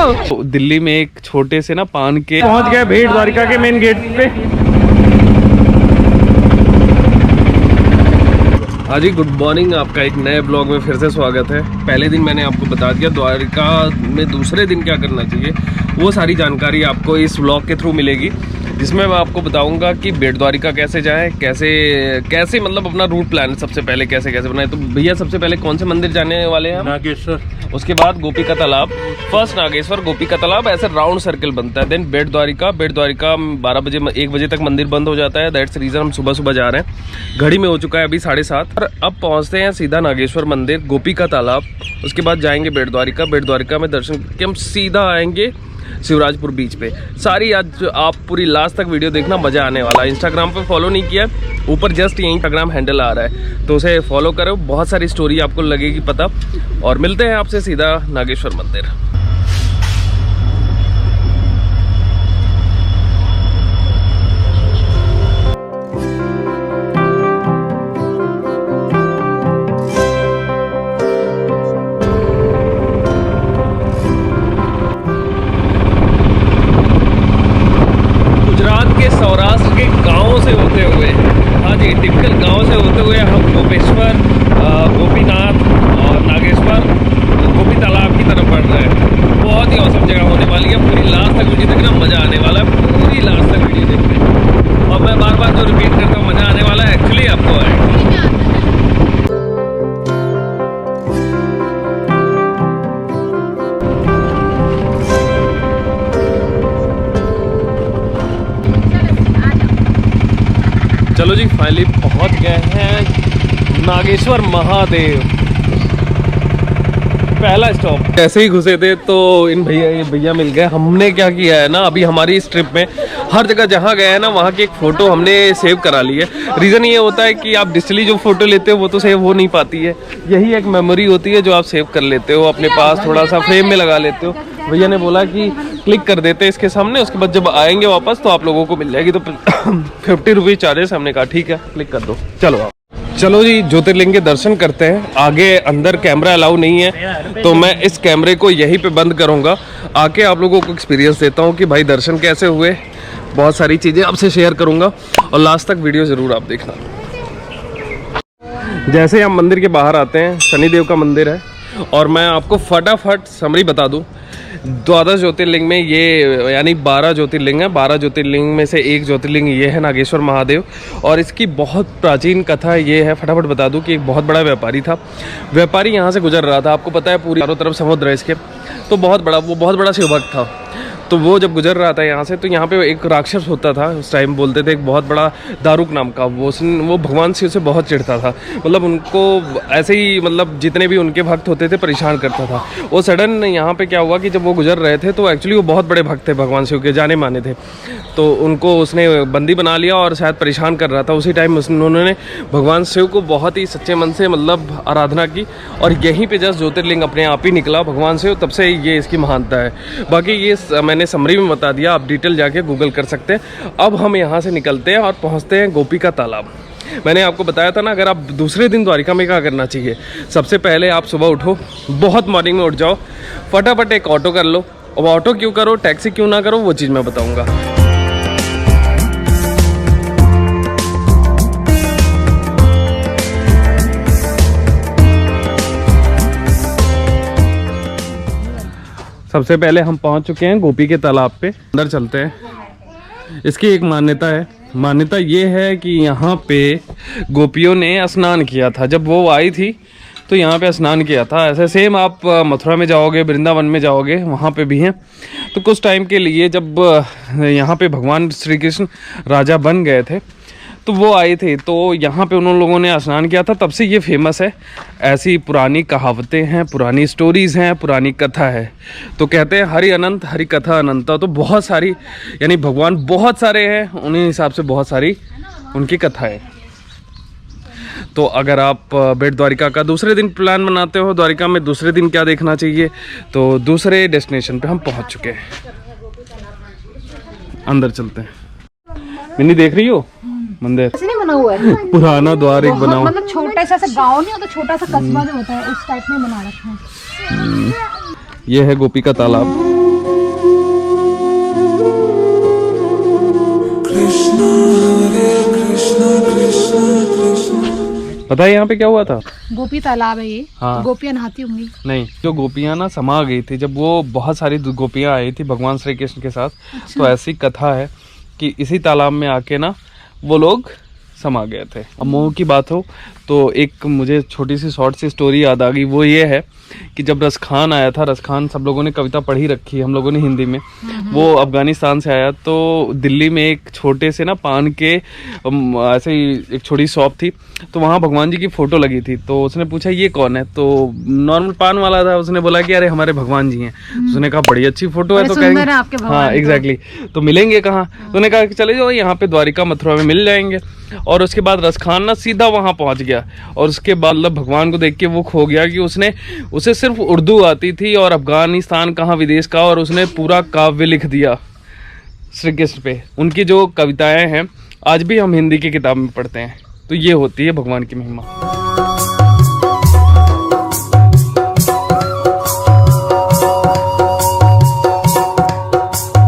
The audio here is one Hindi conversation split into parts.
तो दिल्ली में एक छोटे से ना पान के पहुंच गए भेड़ द्वारिका के मेन गेट पे। हाँ जी, गुड मॉर्निंग। आपका एक नए ब्लॉग में फिर से स्वागत है। पहले दिन मैंने आपको बता दिया द्वारिका में दूसरे दिन क्या करना चाहिए, वो सारी जानकारी आपको इस ब्लॉग के थ्रू मिलेगी, जिसमें मैं आपको बताऊंगा कि बेट द्वारिका कैसे जाएं, कैसे मतलब अपना रूट प्लान सबसे पहले कैसे बनाए। तो भैया सबसे पहले कौन से मंदिर जाने वाले हैं? नागेश्वर, उसके बाद गोपी का तालाब, फर्स्ट नागेश्वर, गोपी का तालाब, ऐसे राउंड सर्कल बनता है। देन बेट द्वारिका 12 बजे 1 बजे तक मंदिर बंद हो जाता है। दैट्स रीजन हम सुबह जा रहे हैं। घड़ी में हो चुका है अभी 7:30 और अब पहुंचते हैं सीधा नागेश्वर मंदिर, गोपी का तालाब, उसके बाद जाएंगे बेट द्वारिका। बेट द्वारिका में दर्शन करके हम सीधा आएंगे शिवराजपुर बीच पे। सारी आज आप पूरी लास्ट तक वीडियो देखना, मजा आने वाला है। इंस्टाग्राम पे फॉलो नहीं किया, ऊपर जस्ट ये इंस्टाग्राम हैंडल आ रहा है, तो उसे फॉलो करो, बहुत सारी स्टोरी आपको लगेगी पता। और मिलते हैं आपसे सीधा नागेश्वर मंदिर। सौराष्ट्र के गाँव से होते हुए, हाँ जी, टिपिकल गाँव से होते हुए हम गोपेश्वर, गोपीनाथ और नागेश्वर, गोपी तालाब की तरफ बढ़ रहे हैं। बहुत ही औसम जगह होने वाली है। पूरी लास्ट तक वीडियो देखना, मज़ा आने वाला है। पूरी लास्ट तक वीडियो देखना। और मैं बार बार जो रिपीट करता हूँ, मज़ा आने वाला है, एक्चुअली आपको है। चलो जी, फाइनली पहुंच गए हैं नागेश्वर महादेव। पहला स्टॉप। ऐसे ही घुसे थे तो इन भैया मिल गए। हमने क्या किया है ना, अभी हमारी इस ट्रिप में हर जगह जहाँ गए हैं ना, वहाँ की एक फ़ोटो हमने सेव करा ली है। रीज़न ये होता है कि आप डिजिटली जो फ़ोटो लेते हो वो तो सेव हो नहीं पाती है। यही एक मेमोरी होती है जो आप सेव कर लेते हो अपने पास, थोड़ा सा फ्रेम में लगा लेते हो। भैया ने बोला कि क्लिक कर देते इसके सामने, उसके बाद जब आएंगे वापस तो आप लोगों को मिल जाएगी। तो 50 रुपीज़ चार्जेस। हमने कहा ठीक है, क्लिक कर दो। चलो जी, ज्योतिर्लिंग के दर्शन करते हैं। आगे अंदर कैमरा अलाउ नहीं है, तो मैं इस कैमरे को यहीं पे बंद करूंगा। आके आप लोगों को एक्सपीरियंस देता हूँ कि भाई दर्शन कैसे हुए। बहुत सारी चीज़ें आपसे शेयर करूंगा और लास्ट तक वीडियो ज़रूर आप देखना। जैसे हम मंदिर के बाहर आते हैं, शनिदेव का मंदिर है, और मैं आपको फटाफट समरी बता दूं। 12 ज्योतिर्लिंग में ये यानी 12 ज्योतिर्लिंग है। 12 ज्योतिर्लिंग में से एक ज्योतिर्लिंग ये है नागेश्वर महादेव, और इसकी बहुत प्राचीन कथा ये है। फटाफट बता दूं कि एक बहुत बड़ा व्यापारी था। व्यापारी यहाँ से गुजर रहा था, आपको पता है पूरी चारों तरफ समुद्र है इसके, तो बहुत बड़ा शिव भक्त था। तो वो जब गुजर रहा था यहाँ से, तो यहाँ पे एक राक्षस होता था, उस टाइम बोलते थे, एक बहुत बड़ा दारुक नाम का। वो भगवान शिव से बहुत चिढ़ता था, मतलब उनको ऐसे ही, मतलब जितने भी उनके भक्त होते थे परेशान करता था। वो सडन यहाँ पे क्या हुआ कि जब वो गुजर रहे थे, तो एक्चुअली वो बहुत बड़े भक्त थे भगवान शिव के, जाने माने थे। तो उनको उसने बंदी बना लिया और शायद परेशान कर रहा था। उसी टाइम उन्होंने भगवान शिव को बहुत ही सच्चे मन से मतलब आराधना की, और यहीं पर जस्ट ज्योतिर्लिंग अपने आप ही निकला भगवान शिव। तब से ये इसकी महानता है। बाकी ये मैंने समरी में बता दिया, आप डिटेल जाके गूगल कर सकते हैं। अब हम यहाँ से निकलते हैं और पहुँचते हैं गोपी का तालाब। मैंने आपको बताया था ना, अगर आप दूसरे दिन द्वारिका में क्या करना चाहिए, सबसे पहले आप सुबह उठो, बहुत मॉर्निंग में उठ जाओ, फटाफट एक ऑटो कर लो। अब ऑटो क्यों करो, टैक्सी क्यों ना करो, वो चीज़ मैं बताऊँगा। सबसे पहले हम पहुंच चुके हैं गोपी के तालाब पे। अंदर चलते हैं। इसकी एक मान्यता है। मान्यता ये है कि यहाँ पे गोपियों ने स्नान किया था। जब वो आई थी तो यहाँ पे स्नान किया था। ऐसे सेम आप मथुरा में जाओगे, वृंदावन में जाओगे, वहाँ पे भी हैं। तो कुछ टाइम के लिए जब यहाँ पे भगवान श्री कृष्ण राजा बन गए थे, तो वो आए थे, तो यहाँ पे उन लोगों ने स्नान किया था। तब से ये फेमस है। ऐसी पुरानी कहावतें हैं, पुरानी स्टोरीज़ हैं, पुरानी कथा है। तो कहते हैं हरि अनंत, हरि कथा अनंता। तो बहुत सारी, यानी भगवान बहुत सारे हैं, उन्हीं हिसाब से बहुत सारी उनकी कथाएं। तो अगर आप बेट द्वारिका का दूसरे दिन प्लान बनाते हो, द्वारिका में दूसरे दिन क्या देखना चाहिए, तो दूसरे डेस्टिनेशन पे हम पहुँच चुके हैं। अंदर चलते हैं। मिन्नी देख रही हो मंदिर ऐसे नहीं बना हुआ है, पुराना द्वार एक बना हुआ, मतलब छोटा सा गांव नहीं होता, छोटा सा कस्बा जो होता है उस टाइप में बना रखा है। ये है गोपी का तालाब। पता है यहाँ पे क्या हुआ था? गोपी तालाब है ये। हाँ। तो गोपियाँ नहाती होंगी। नहीं, जो गोपियाँ ना समा गई थी जब वो बहुत सारी गोपियाँ आई थी भगवान श्री कृष्ण के साथ। अच्छा। तो ऐसी कथा है कि इसी तालाब में आके ना वो लोग समा गए थे। अब मोह की बात हो तो एक मुझे छोटी सी शॉर्ट सी स्टोरी याद आ गई। वो ये है कि जब रसखान आया था, रसखान सब लोगों ने कविता पढ़ी रखी है हम लोगों ने हिंदी में। वो अफगानिस्तान से आया तो दिल्ली में एक छोटे से ना पान के ऐसे ही एक छोटी शॉप थी, तो वहाँ भगवान जी की फोटो लगी थी। तो उसने पूछा ये कौन है, तो नॉर्मल पान वाला था। उसने बोला कि अरे हमारे भगवान जी हैं। तो उसने कहा बड़ी अच्छी फोटो है, तो सुंदर कहेंगे है आपके भगवान हाँ तो। एग्जैक्टली, तो मिलेंगे कहाँ? तो उन्होंने कहा कि चले जाओ यहाँ पे द्वारिका मथुरा में मिल जाएंगे। और उसके बाद रसखान ना सीधा वहाँ पहुँच गया और उसके बाद मतलब भगवान को देख के वो खो गया कि उसे सिर्फ उर्दू आती थी और अफगानिस्तान कहाँ विदेश का, और उसने पूरा काव्य लिख दिया श्री कृष्ण पे। उनकी जो कविताएं हैं आज भी हम हिंदी की किताब में पढ़ते हैं। तो ये होती है भगवान की महिमा।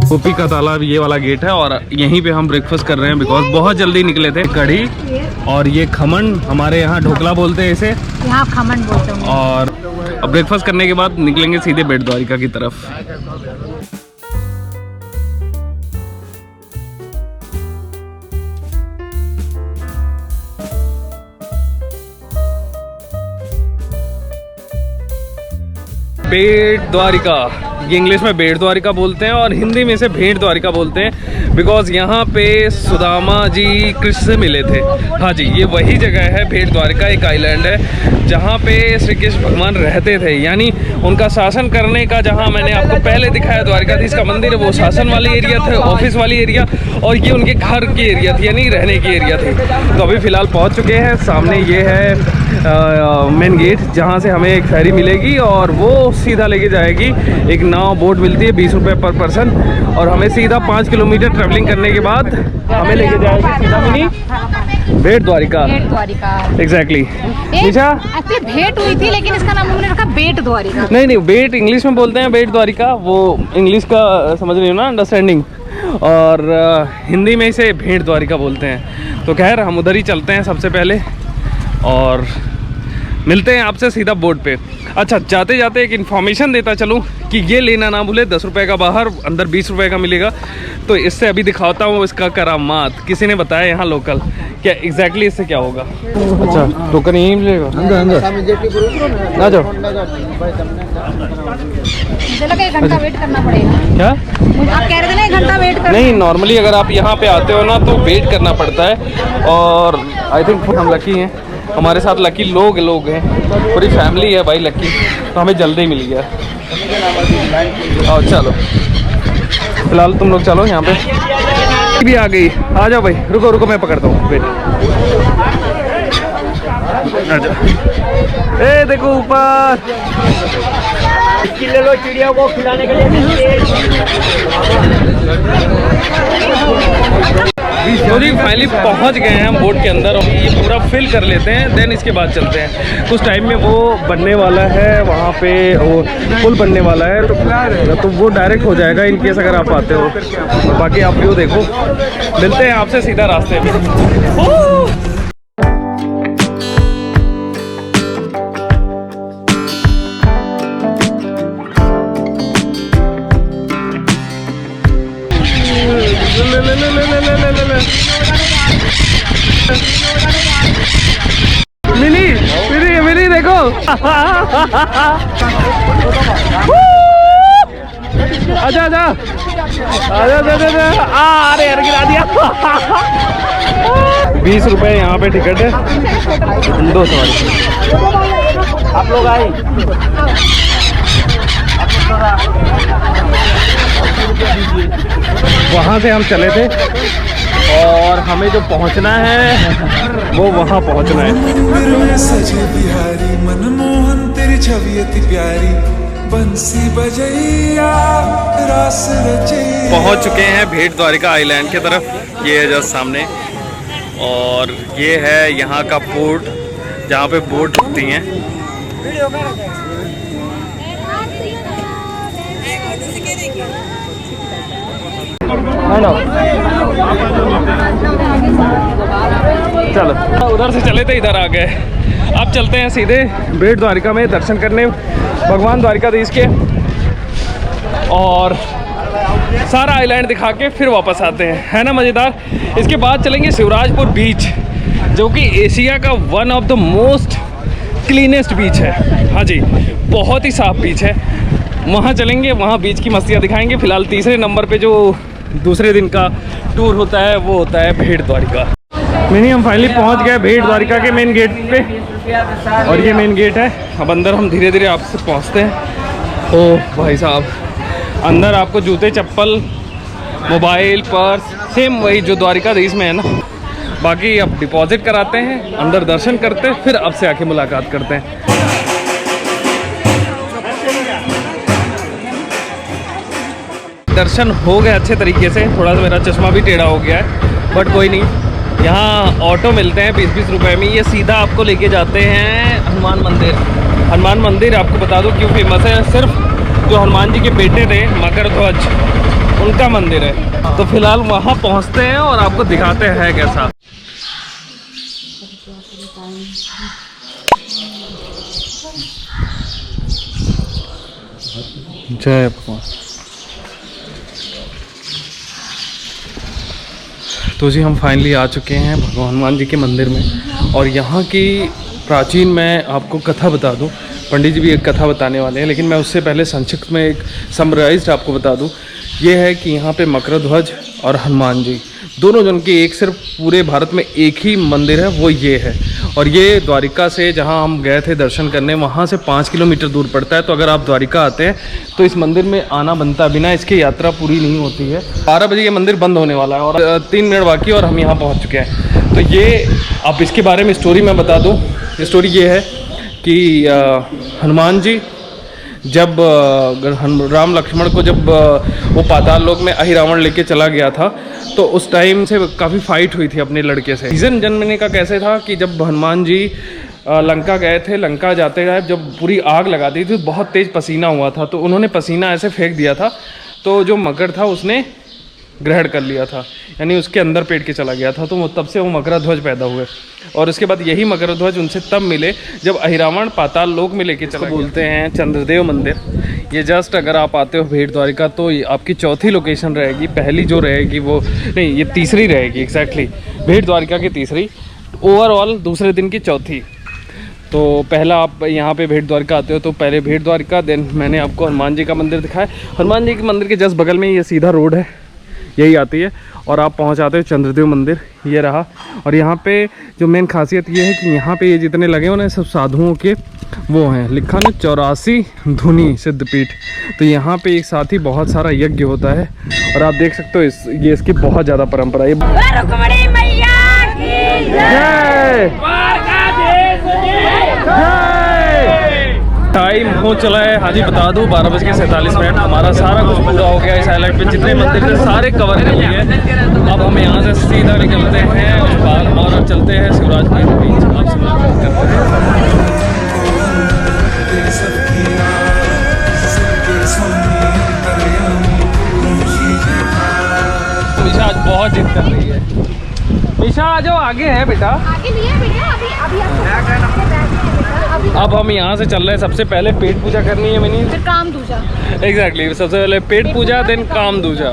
गोपी का तालाब ये वाला गेट है और यहीं पे हम ब्रेकफास्ट कर रहे हैं बिकॉज बहुत जल्दी निकले थे। कढ़ी और ये खमन, हमारे यहाँ ढोकला बोलते हैं इसे, यहाँ खमन बोलते हैं। और अब ब्रेकफास्ट करने के बाद निकलेंगे सीधे बेट द्वारिका की तरफ। बेट द्वारिका, ये इंग्लिश में बेट द्वारिका बोलते हैं और हिंदी में इसे भेंट द्वारिका बोलते हैं बिकॉज यहाँ पे सुदामा जी कृष्ण से मिले थे। हाँ जी, ये वही जगह है भेंट द्वारिका, एक आइलैंड है जहाँ पे श्री कृष्ण भगवान रहते थे, यानी उनका शासन करने का, जहाँ मैंने आपको पहले दिखाया द्वारिकाधीश का मंदिर है, वो शासन वाली एरिया थे, ऑफिस वाली एरिया, और ये उनके घर की एरिया थी, यानी रहने की एरिया थी। तो अभी फ़िलहाल पहुँच चुके हैं। सामने ये है मेन गेट जहाँ से हमें एक फेरी मिलेगी और वो सीधा लेके जाएगी, एक नाव बोट मिलती है 20 रुपये पर पर्सन, और हमें सीधा 5 किलोमीटर ट्रैवलिंग करने के बाद हमें लेके जाएगी सीधा मिनी बेट द्वारिका। बेट द्वारिका एग्जैक्टली। निशा एक्चुअली भेंट हुई थी लेकिन इसका नाम उन्होंने रखा बेट द्वारिका। नहीं, बेट इंग्लिश में बोलते हैं, बेट द्वारिका वो इंग्लिश का समझ रही हो ना, अंडरस्टैंडिंग, और हिंदी में इसे भेंट द्वारिका बोलते हैं। तो खैर हम उधर ही चलते हैं सबसे पहले और मिलते हैं आपसे सीधा बोट पे। अच्छा, जाते जाते एक इन्फॉर्मेशन देता चलूँ कि ये लेना ना भूले, 10 रुपये का बाहर, अंदर 20 रुपये का मिलेगा। तो इससे अभी दिखाता हूँ इसका करामात। किसी ने बताया यहाँ लोकल, क्या एग्जैक्टली इससे क्या होगा। अच्छा, टोकन यहीं मिलेगा? आ जाओ। मुझे लगा 1 घंटा वेट करना पड़ेगा। क्या आप कह रहे थे ना 1 घंटा वेट करना? नहीं, नॉर्मली अगर आप यहाँ पे आते हो ना तो वेट करना पड़ता है, और आई थिंक हम लकी हैं, हमारे साथ लकी लोग हैं, पूरी फैमिली है भाई लकी, तो हमें जल्दी मिल गया। और चलो फिलहाल तुम लोग चलो, यहाँ पे भी आ गई। आ जाओ भाई, रुको मैं पकड़ता हूँ, वेट। आ जाओ। ए देखो ऊपर, ले लो, चिड़िया को खिलाने के लिए। तो जी फाइनली पहुंच गए हैं हम बोट के अंदर, और ये पूरा फिल कर लेते हैं, देन इसके बाद चलते हैं। कुछ टाइम में वो बनने वाला है, वहाँ पे वो पुल बनने वाला है, तो वो डायरेक्ट हो जाएगा इन केस अगर आप आते हो। बाकी आप व्यू देखो, मिलते हैं आपसे सीधा रास्ते में। मिनी देखो। आजा अरे यार गिरा दिया। 20 रुपए यहाँ पे टिकट है, 2 सवारी। आप लोग आए, वहाँ से हम चले थे और हमें जो पहुँचना है वो वहाँ पहुँचना है। सजे बिहारी मनमोहन तेरी छवि अति प्यारी, बंसी बजैया रास रचैया। पहुँच चुके हैं भेंट द्वारिका आइलैंड की तरफ, ये है जस्ट सामने, और ये है यहाँ का पोर्ट जहाँ पे बोट रुकती हैं। चलो उधर से चले थे इधर आ गए। अब चलते हैं सीधे बेट द्वारिका में दर्शन करने भगवान द्वारिकाधीश के, और सारा आइलैंड दिखा के फिर वापस आते हैं, है ना मज़ेदार। इसके बाद चलेंगे शिवराजपुर बीच, जो कि एशिया का one of the most cleanest beach है। हाँ जी, बहुत ही साफ बीच है, वहाँ चलेंगे, वहाँ बीच की मस्तियाँ दिखाएंगे। फिलहाल तीसरे नंबर पे जो दूसरे दिन का टूर होता है वो होता है भेट द्वारिका। मैंने हम फाइनली पहुँच गए भेट द्वारिका के मेन गेट पे, और ये मेन गेट है। अब अंदर हम धीरे धीरे आपसे पहुँचते हैं। ओह भाई साहब, अंदर आपको जूते चप्पल मोबाइल पर्स सेम वही जो द्वारिकाधीश में है ना। बाकी अब डिपॉजिट कराते हैं, अंदर दर्शन करते हैं, फिर अब से आके मुलाकात करते हैं। दर्शन हो गए अच्छे तरीके से, थोड़ा सा मेरा चश्मा भी टेढ़ा हो गया है, बट कोई नहीं। यहाँ ऑटो मिलते हैं 20-20 रुपए में, ये सीधा आपको लेके जाते हैं हनुमान मंदिर। हनुमान मंदिर आपको बता दूँ क्यों फेमस है, सिर्फ जो हनुमान जी के बेटे थे मकर ध्वज, उनका मंदिर है। तो फिलहाल वहाँ पहुँचते हैं और आपको दिखाते हैं कैसा। जय भगवान। तो जी हम फाइनली आ चुके हैं भगवान हनुमान जी के मंदिर में, और यहाँ की प्राचीन मैं आपको कथा बता दूँ। पंडित जी भी एक कथा बताने वाले हैं, लेकिन मैं उससे पहले संक्षिप्त में एक समराइज्ड आपको बता दूँ। ये है कि यहाँ पे मकर ध्वज और हनुमान जी दोनों जन की एक सिर्फ पूरे भारत में एक ही मंदिर है, वो ये है। और ये द्वारिका से जहाँ हम गए थे दर्शन करने, वहाँ से 5 किलोमीटर दूर पड़ता है। तो अगर आप द्वारिका आते हैं तो इस मंदिर में आना बनता, बिना इसकी यात्रा पूरी नहीं होती है। 12 बजे ये मंदिर बंद होने वाला है और 3 मिनट बाकी और हम यहाँ पहुँच चुके हैं। तो ये अब इसके बारे में स्टोरी मैं बता दूँ। स्टोरी ये है कि हनुमान जी जब राम लक्ष्मण को जब वो पाताल लोक में अहिरावण लेके चला गया था, तो उस टाइम से काफ़ी फाइट हुई थी अपने लड़के से। रीज़न जन्मने का कैसे था कि जब हनुमान जी लंका गए थे, लंका जाते गए जब पूरी आग लगा दी थी, बहुत तेज़ पसीना हुआ था, तो उन्होंने पसीना ऐसे फेंक दिया था, तो जो मकर था उसने ग्रहण कर लिया था, यानी उसके अंदर पेट के चला गया था। तो वो तब से वो मकर ध्वज पैदा हुए, और उसके बाद यही मकर ध्वज उनसे तब मिले जब अहिरावण पाताल लोक में लेके चला। बोलते हैं चंद्रदेव मंदिर। ये जस्ट अगर आप आते हो भेट द्वारिका तो आपकी चौथी लोकेशन रहेगी। पहली जो रहेगी वो नहीं, ये तीसरी रहेगी एग्जैक्टली, भेट द्वारिका की तीसरी, ओवरऑल दूसरे दिन की चौथी। तो पहला आप यहाँ पे भेट द्वारिका आते हो तो पहले भेट द्वारिका, देन मैंने आपको हनुमान जी का मंदिर दिखाया। हनुमान जी के मंदिर के जस्ट बगल में ये सीधा रोड है, यही आती है, और आप पहुँच आते हो चंद्रदेव मंदिर, ये रहा। और यहाँ पे जो मेन खासियत ये है कि यहाँ पे ये जितने लगे हुए ना सब साधुओं के वो हैं, लिखा ना 84 धुनी सिद्धपीठ। तो यहाँ पे एक साथ ही बहुत सारा यज्ञ होता है, और आप देख सकते हो ये इसकी बहुत ज़्यादा परंपरा है। टाइम हो चला है, हाँ जी बता दूँ 12:47। हमारा सारा कुछ पूरा हो गया। इस आइलैंड पे जितने मंदिर थे सारे कवर कर लिए। अब हम यहाँ से सीधा निकलते हैं उस पार और चलते हैं शिवराजपुर बीच। आपसे मुलाकात करते हैं। मीशा आज बहुत जिद कर रही है। मीशा आ जाओ, आगे है बेटा, आगे नहीं है बेटा, अभी अब हम यहाँ से चल रहे हैं। सबसे पहले पेट पूजा करनी है मैंने, फिर काम दूजा। एग्जैक्टली, सबसे पहले पेट पूजा देन काम दूजा।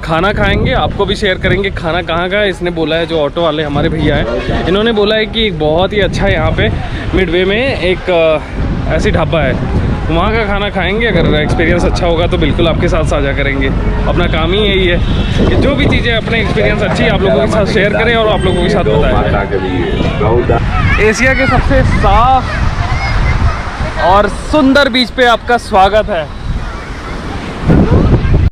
खाना खाएंगे, आपको भी शेयर करेंगे खाना कहाँ का है। इसने बोला है, जो ऑटो वाले हमारे भैया हैं, इन्होंने बोला है कि बहुत ही अच्छा यहाँ पे मिडवे में एक ऐसी ढाबा है, वहाँ का खाना खाएंगे। अगर एक्सपीरियंस अच्छा होगा तो बिल्कुल आपके साथ साझा करेंगे। अपना काम ही यही है कि जो भी चीज़ें अपने एक्सपीरियंस अच्छी आप लोगों के साथ शेयर करें और आप लोगों के साथ बताएं। एशिया के सबसे साफ और सुंदर बीच पे आपका स्वागत है।